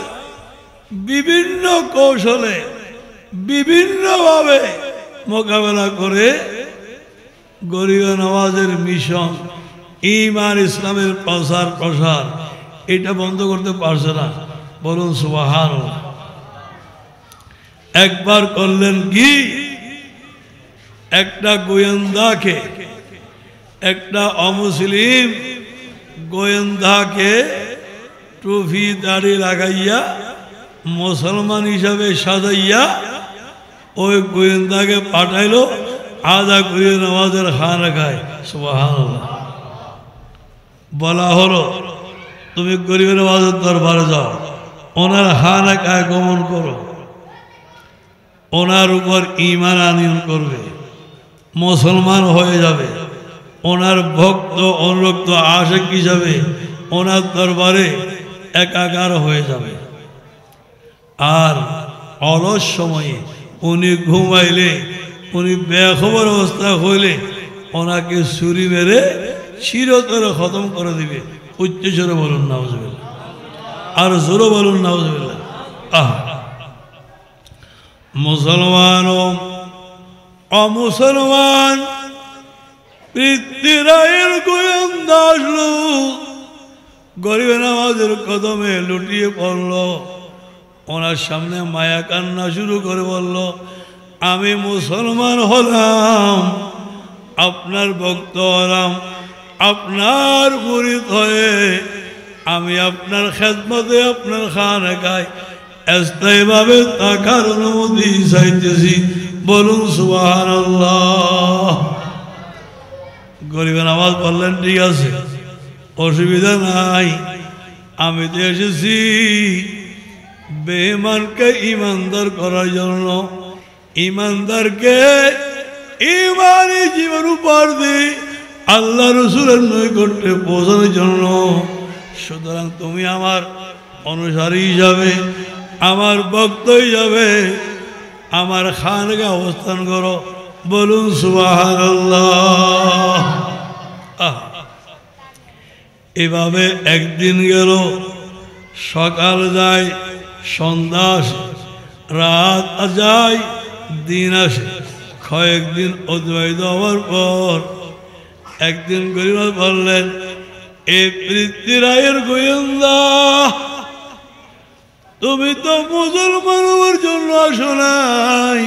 বিভিন্ন কৌশলে বিভিন্নভাবে মোকাবেলা করে গরিবের নওয়াজের মিশন, ঈমান ইসলামের প্রসার প্রসার এটা বন্ধ করতে পারছে না। বলুন সুবহানাল্লাহ। একবার করলেন কি, একটা গোয়েন্দাকে, একটা অমুসলিম গোয়েন্দাকে টুপি দাড়ি লাগাইয়া মুসলমান হিসাবে সাজাইয়া ওই গোয়েন্দাকে পাঠাইলো আদা করে নামাজের খানাগায়। সুবহানাল্লাহ। বলা হলো তুমি গরিবের নওয়াজের দরবারে যাও, ওনার খানাগায় গমন করো, ওনার উপর ঈমান আনয়ন করবে, মুসলমান হয়ে যাবে, ওনার ভক্ত অনুরক্ত আশিক হিসাবে ওনার দরবারে একাকার হয়ে যাবে। আর অলস সময়ে উনি ঘুমাইলে, উনি বেখবর অবস্থা হইলে ওনাকে ছুরি মেরে চিরতরে খতম করে দিবে। উচ্চ জোরে বলুন নাউজুবিল্লাহ। আর জোরে বলুন নাউজুবিল্লাহ। মুসলমান ও অমুসলমান পৃথিবীর গোয়েন্দা আসলো, গরিবের নওয়াজের কদমে লুটিয়ে পড়ল, ওনার সামনে মায়া কান্না শুরু করে বলল, আমি মুসলমান হলাম, আপনার ভক্ত হলাম, আপনার মুরিদ হয়ে আমি আপনার খেদমতে আপনার খানাগায় স্থায়ীভাবে থাকার অনুমতি চাইতেছি। বলুন সুবহানাল্লাহ। গরিবের নওয়াজ বললেন, ঠিক আছে, অসুবিধা নাই, আমি তো এসেছি বেঈমানকে ঈমানদার করার জন্য, ঈমানদারকে ঈমানি জীবন উপহার দিয়ে আল্লাহ রসুলের নৈকট্যে পৌঁছানোর জন্য। সুতরাং তুমি আমার অনুসারী হিসাবে, আমার ভক্ত হিসাবে আমার খানগায় অবস্থান করো। বলুন সুবহানাল্লাহ। এভাবে একদিন গেল, সকাল যায়, সন্ধ্যা আসে, রাত যায়, দিন আসে। কয়েকদিন অতিবাহিত হওয়ার পর একদিন গরিব বললেন, এ পৃথ্বীরায়ের গোয়েন্দা, তুমি তো মুসলমান হওয়ার জন্য আসো নাই,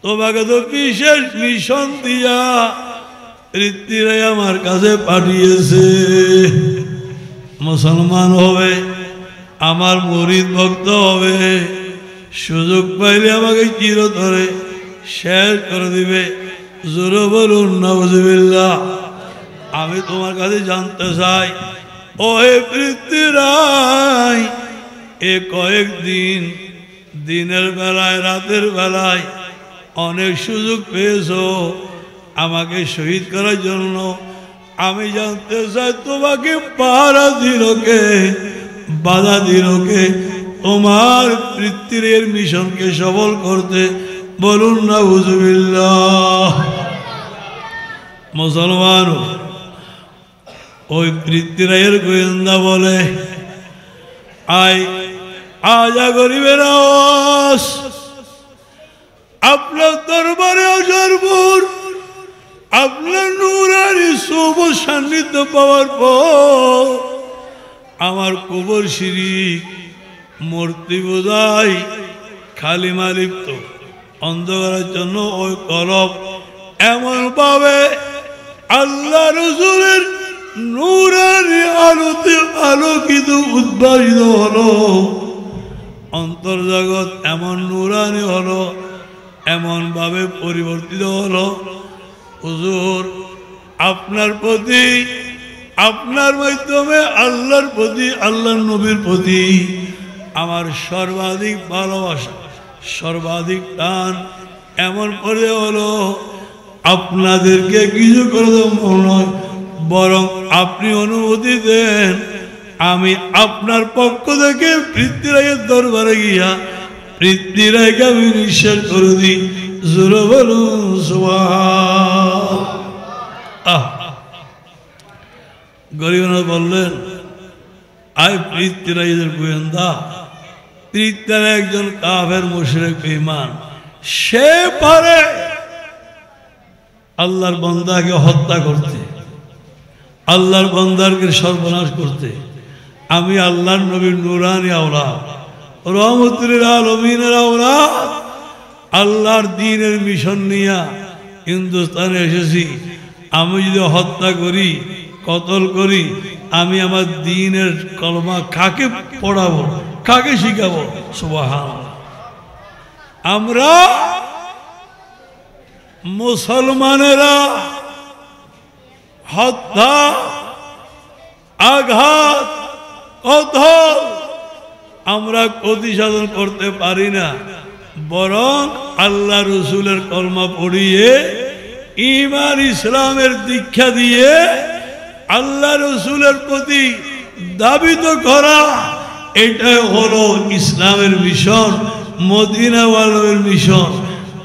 তোমাকে তো বিশেষ মিশন দিয়া পৃথ্বীরায় আমার কাছে পাঠিয়েছে। মুসলমান হবে, আমার মুরিদ ভক্ত হবে, সুযোগ পাইলে আমাকে চিরতরে শেষ করে দিবে। জোরে বলুন নাউজুবিল্লাহ। আমি তোমার কাছে জানতে চাই, ও হে পৃথ্বীরায়, এ কয়েকদিন দিনের বেলায় রাতের বেলায় অনেক সুযোগ পেয়েছো আমাকে শহীদ করার জন্য। আমি জানতে চাই তোমাকে পাহারা দিল কে, বাধা দিল কে তোমার পৃথ্বীর মিশনকে সফল করতে? বলুন নাউজুবিল্লাহ। মুসলমান ওই পৃথ্বীরায়ের গোয়েন্দা বলে, আজা গরিবের আওয়াজ, আপনার দরবারে আসার পর আপনার নূরানি শুভ সান্নিধ্য পাওয়ার পর আমার কবর শিরিক মূর্তি বোঝাই খালিমা লিপ্ত অন্ধকারের জন্য ওই কলব এমন ভাবে আল্লাহ রসুলের নূরানি আলোতে আলোকিত উদ্ভাসিত হলো, অন্তর্জগৎ এমন নূরানি হলো, এমন ভাবে পরিবর্তিত হলো। হুজুর, আপনার প্রতি, আপনার মাধ্যমে আল্লাহর প্রতি, আল্লাহর নবীর প্রতি আমার সর্বাধিক ভালোবাসা, সর্বাধিক টান এমন করে হলো, আপনাদেরকে কিছু করে দেবো নয়, বরং আপনি অনুমতি দেন আমি আপনার পক্ষ থেকে পৃথ্বীরায়ের দরবারে গিয়া পৃথ্বীরায়কে আমি নিঃশ্বাস করে দিই। জোরে বলুন সুবহানাল্লাহ। গরিবনাথ বললেন, আয় পৃথ্বীরায়ের গোয়েন্দা, পৃথ্বীরায় একজন কাফের মুশরিক বেঈমান, সে পারে আল্লাহর বান্দাকে হত্যা করতে, আল্লাহর বান্দাকে সর্বনাশ করতে। আমি আল্লাহর নবীর নূরানি আওলাদ, রহমতুল আলমিনের আওলাদ, আল্লাহর দ্বীনের মিশন নিয়ে হিন্দুস্তানে এসেছি। আমি যদি হত্যা করি, কতল করি, আমি আমার দ্বীনের কলমা কাকে পড়াবো, কাকে শিখাবো? সুবহানাল্লাহ। আমরা মুসলমানেরা হত্যা, আঘাত, কতল আমরা ক্ষতি সাধন করতে পারি না, বরং আল্লাহ রসুলের কলমা পড়িয়ে ঈমান ইসলামের দীক্ষা দিয়ে আল্লাহ রসুলের প্রতি দাবিত করা, এটাই হলো ইসলামের মিশন, মদিনাওয়ালার মিশন।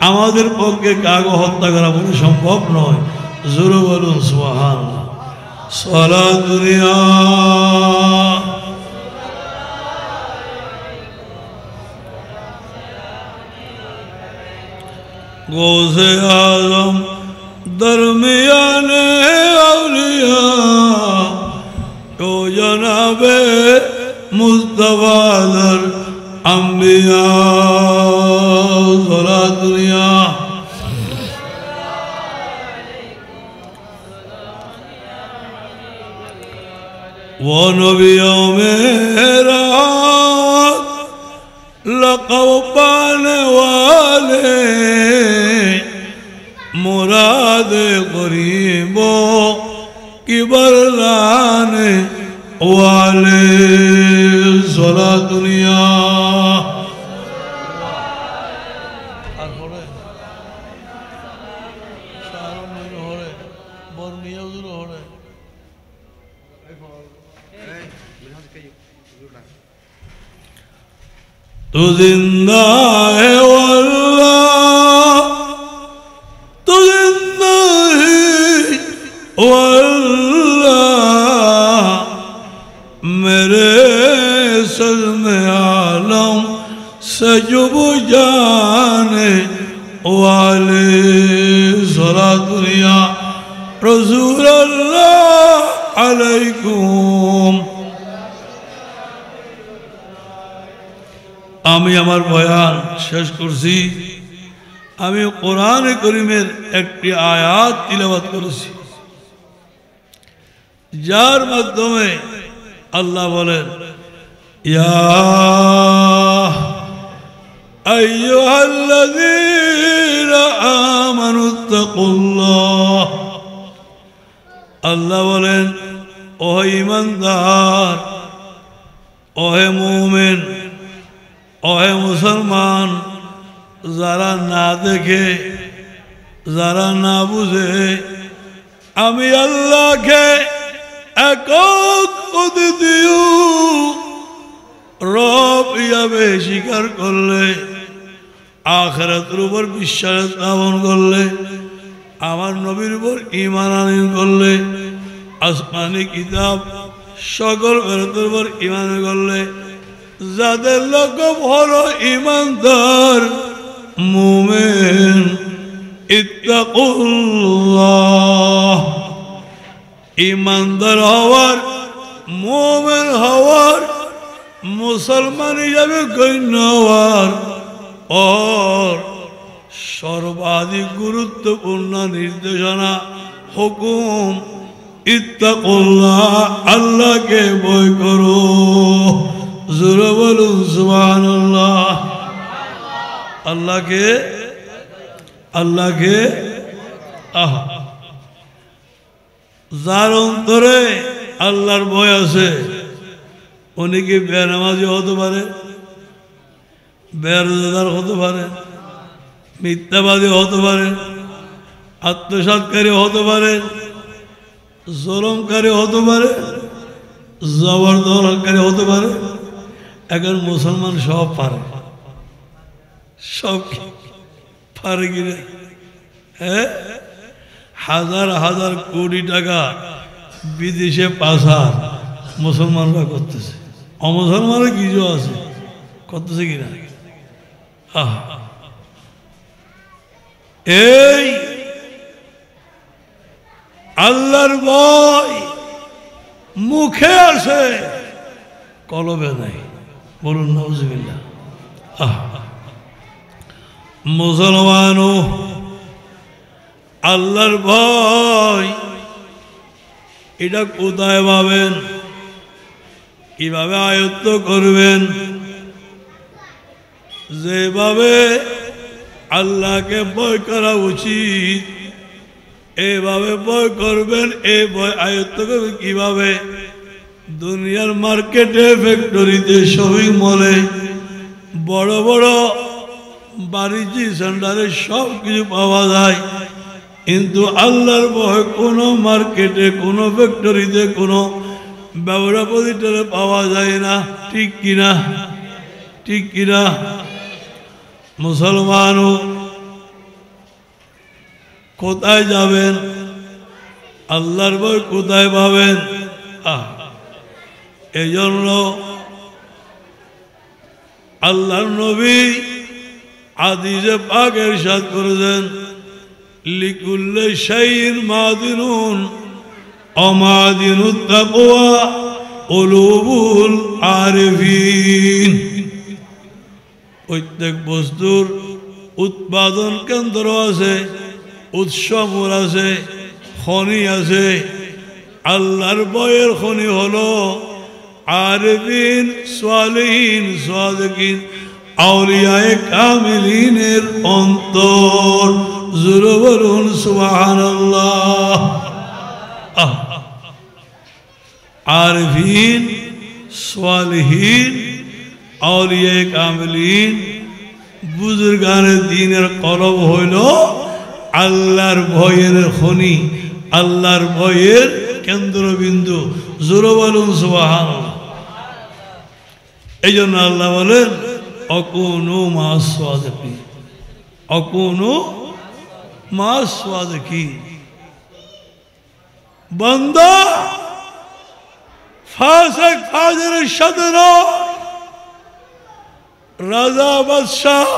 আমাদের পক্ষে কাগজ হত্যা করা কোনো সম্ভব নয়। জোরে বলুন সুবহানাল্লাহ। সারা দুনিয়া গোসে আজম দরমিয়ানে আউলিয়া তো জনাবে মুস্তাফা দর আম্বিয়া। সারা দুনিয়া वो नबियों मेरा लक़ब पाने वाले, मुराद गरीबों की बरलाने वाले। सारा दुनिया तू जिंदा है वल्लाह, तू जिंदा है वल्लाह, मेरे सर में आलम सजुब जाने वाले ज़रा दुनिया रसूल अल्लाह अलैकुम। আমি আমার বয়ান শেষ করছি। আমি কোরআন কারীমের একটি আয়াত তিলাওয়াত করেছি, যার মাধ্যমে আল্লাহ বলেন, ইয়া আইয়ুহাল্লাযীনা আমানুত্তাকুল্লাহ। আল্লাহ বলেন, ও ঈমানদার, ওহে মুমিন, ওহে মুসলমান, যারা না দেখে, যারা না বুঝে আমি আল্লাহকে একক অদ্বিতীয় রব হিসাবে স্বীকার করলে, আখিরাতের উপর বিশ্বাস স্থাপন করলে, আমার নবীর উপর ঈমান আনয়ন করলে, আসমানি কিতাব সকল গ্রন্থের উপর ঈমান করলে, যাদের লক্ষ্য হলো ঈমানদার মুমিন, ইত্তাকুল্লাহ। ঈমানদার হওয়ার, মুমিন হওয়ার, মুসলমান হিসাবে গণ্য হওয়ার और सर्वाधिक गुरुत्वपूर्ण निर्देशना हुकुम इत्तकुल्लाह, अल्लाह के भय करो। ज़ोरे बोलो सुभानअल्लाह। अल्लाह के आहा যার অন্তরে আল্লাহর ভয় আছে উনি কি বেনামাজি হতে পারে, বেরোজগার হতে পারে, মিথ্যাবাদী হতে পারে, আত্মসাৎকারী হতে পারে, জুলুমকারী হতে পারে, জবরদখলকারী হতে পারে? এখন মুসলমান সব পারে, সব পারে কিনা? হ্যাঁ, হাজার হাজার কোটি টাকা বিদেশে পাচার মুসলমানরা করতেছে, অমুসলমানরা কিছু আছে করতেছে কিনা? এই আল্লাহর ভয় মুখে আছে, কলবে নাই। বলুন নাউজুবিল্লাহ। মুসলমানও আল্লাহর ভয় এটা কোথায় পাবেন, কিভাবে আয়ত্ত করবেন? যেভাবে আল্লাহকে ভয় করা উচিত এভাবে ভয় করবেন। এই ভয় আয়ত্ত করবেন কিভাবে? দুনিয়ার মার্কেটে, ফ্যাক্টরিতে, শপিং মলে, বড় বড় বাণিজ্যিক সেন্টারে সব কিছু পাওয়া যায়, কিন্তু আল্লাহর ভয় কোনো মার্কেটে, কোনো ফ্যাক্টরিতে, কোনো ব্যবসা প্রতিষ্ঠানে পাওয়া যায় না। ঠিক কিনা? ঠিক কিনা? মুসলমানও কোথায় যাবেন? আল্লাহর ভয় কোথায় পাবেন? এই জন্য আল্লাহর নবী হাদিসে পাক ইরশাদ করেছেন, লিকুল্লি শাইইন মাদিনুন আমাদিনুত তাকওয়া কুলুবুল আরিফিন। প্রত্যেক বস্তুর উৎপাদন কেন্দ্র আছে, উৎসব আছে, খনি আছে। আল্লাহর ভয়ের খনি হলো আরিফিন, সালিহিন, সাদিকিন, আউলিয়ায়ে কামিলিনের অন্তর। জোরে বলুন সুবহানাল্লাহ। আরিফিন, সালিহিন, আউলিয়ায়ে কামিলিন, বুজুর্গানে দ্বীনের কলব হইল আল্লাহর ভয়ের খনি, আল্লাহর ভয়ের কেন্দ্রবিন্দু। জোরে বলুন সুবহানাল্লাহ। এই জন্য আল্লাহ বলেন, অকুনু মা'আস সাদিকিন, অকুনু মা'আস সাদিকিন। বান্দা ফাসিক ফাজিরের সাথে নয়, রাজা বাদশাহ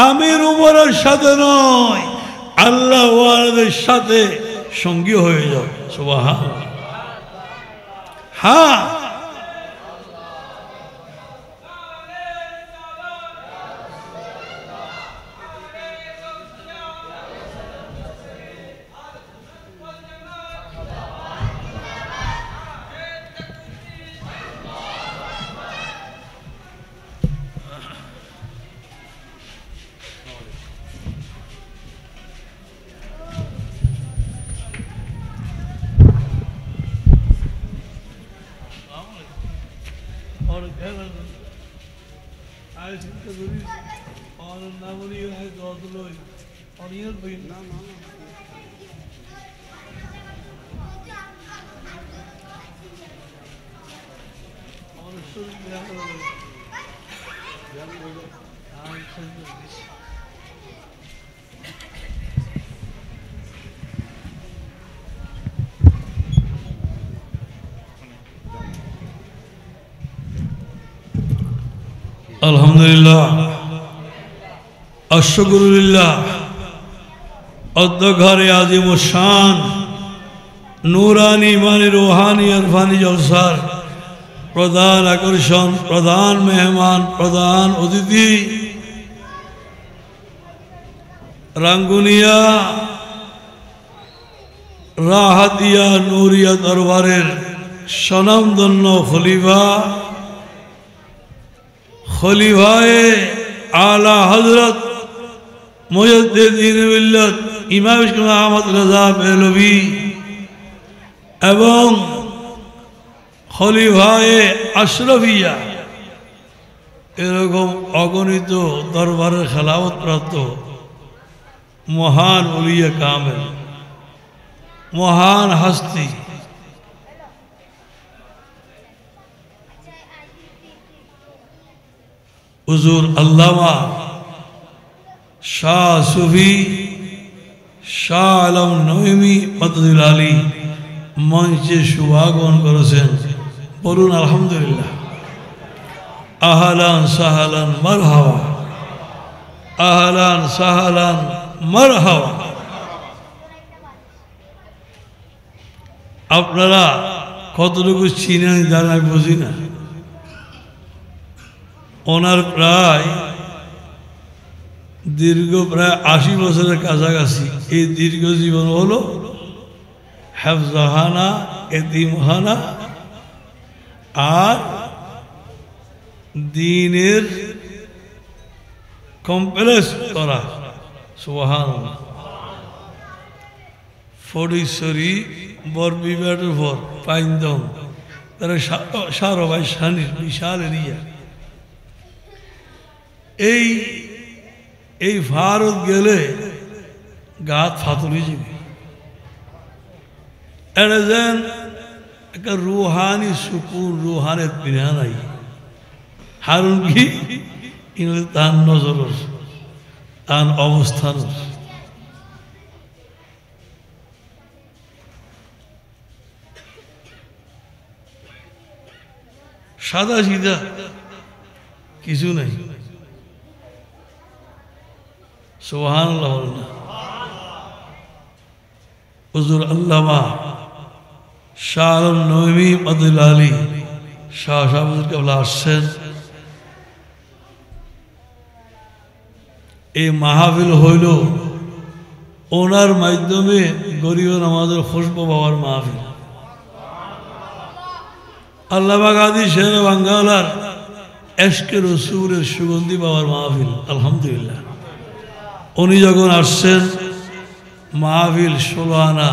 আমির উমরের সাথে নয়, আল্লাহ ওয়ালাদের সাথে সঙ্গী হয়ে যাও। সুবহানাল্লাহ। হ্যাঁ, আলহামদুলিল্লাহ, আশকুরুলিল্লাহ। অধ্যঘরে আজিম শান নূরানি ইমানি রুহানি ইরফানি জলসার প্রধান আকর্ষণ, প্রধান মেহমান, প্রধান অতিথি রাঙ্গুনিয়া রাহাতিয়া নূরিয়া দরবারের স্বনামধন্য খলিফা, খলিফায়ে আলা হযরত মুজাদ্দিদিন মিল্লাত ইমাম আহমদ রাজা বেলভী এবং খলিফায়ে আশরাফিয়া, এরকম অগণিত দরবারের খেলাফত প্রাপ্ত মহান ওলিয়ে কামেল, মহান হস্তি হুজুর আল্লামা শাহ সুফি শাহ আলম নঈমী মদদুল আলী মঞ্চে শুভাগমন করেছেন। বলুন আলহামদুলিল্লাহ। আহলান সাহলান মারহাবা, আহলান সাহলান মারহাবা। আপনারা কতটুকু চিনেন জানাই বুঝি না। ওনার দীর্ঘ প্রায় ৮০ বছরের কাছাকাছি এই দীর্ঘ জীবন হলো হেফজখানা, এতিমখানা আর দ্বীনের কমপ্লেক্স করা। সুবহানাল্লাহ। ফটিকছড়ি বরবিবাটের পর পাইনদম তারা সারো ভাই সানির বিশাল এরিয়া। এই ভারত গেলে গাত ফাতুরি যাবে। এটা যেন একটা রুহানি সুকুন, রুহানি ইত্মিনান নাই। হারুন কি তার নজর, তার অবস্থান। সাদা সিধা কিছু নাই। সুবহানাল্লাহ। হুজুর আল্লামা শাহ আলম নঈমী মদদুল আলী শাহ সাহেব কেবল আসছেন। এই মাহফিল হইল ওনার মাধ্যমে গরিব আমাদের খুশবু বাবার মাহফিল। আল্লামা গাজী শের বাঙ্গালার এশকে রসুলের সুগন্ধি বাবার মাহফিল। আলহামদুলিল্লাহ। উনি যখন আসছেন মাহফিল ১৬ আনা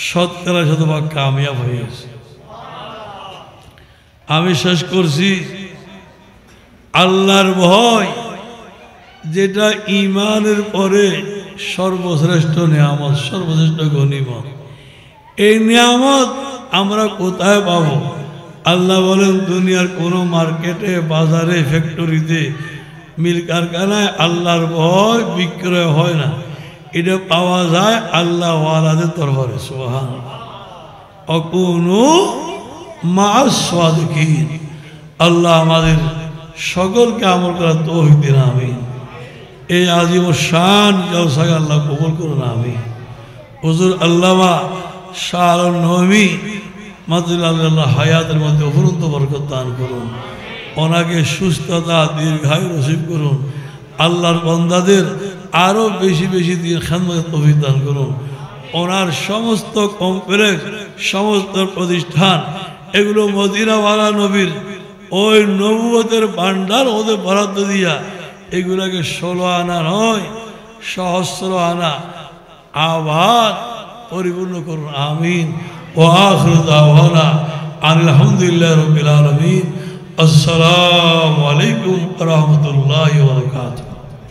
শতকরা শতভাগ কামিয়াব হয়ে গেছে। আমি শেষ করছি, আল্লাহর ভয় যেটা ঈমানের পরে সর্বশ্রেষ্ঠ নিয়ামত, সর্বশ্রেষ্ঠ গনিমত। এই নিয়ামত আমরা কোথায় পাবো? আল্লাহ বলেন দুনিয়ার কোনো মার্কেটে, বাজারে, ফ্যাক্টরিতে, মিল কারখানায় আল্লাহর ভয় বিক্রয় হয় না। এটা পাওয়া যায় আল্লাহ ওয়ালাদের দরবারে। সুবহানাল্লাহ। অকুনু মা'আস সাদিকিন। আল্লাহ আমাদের সকলকে আমল করার তৌফিক দিন আমিন। এই আজিম শান জলসাকে আল্লাহ কবুল করুন আমিন। হুজুর আল্লামা শাহ আলম নবী মাদুল্লাহ হায়াতের মধ্যে অফুরন্ত বরকত দান করুন, ওনাকে সুস্থতা দীর্ঘায়ু নসিব করুন। আল্লাহর বান্দাদের আরও বেশি বেশি দিন খেদমতের তৌফিক দান করুন। ওনার সমস্ত কমপ্লেক্স, সমস্ত প্রতিষ্ঠান এগুলো মদিনাওয়ালা নবীর ওই নবুয়তের ভান্ডার ওদের বরাদ্দ দিয়া এগুলাকে 16 আনা নয়, সহস্র আনা আবার পরিপূর্ণ করুন আমিন। ওয়া আখিরু দাওয়ানা আলহামদুলিল্লাহি রাব্বিল আলামিন। আসসালামু আলাইকুম ওয়া রাহমাতুল্লাহি ওয়া বারাকাতুহু।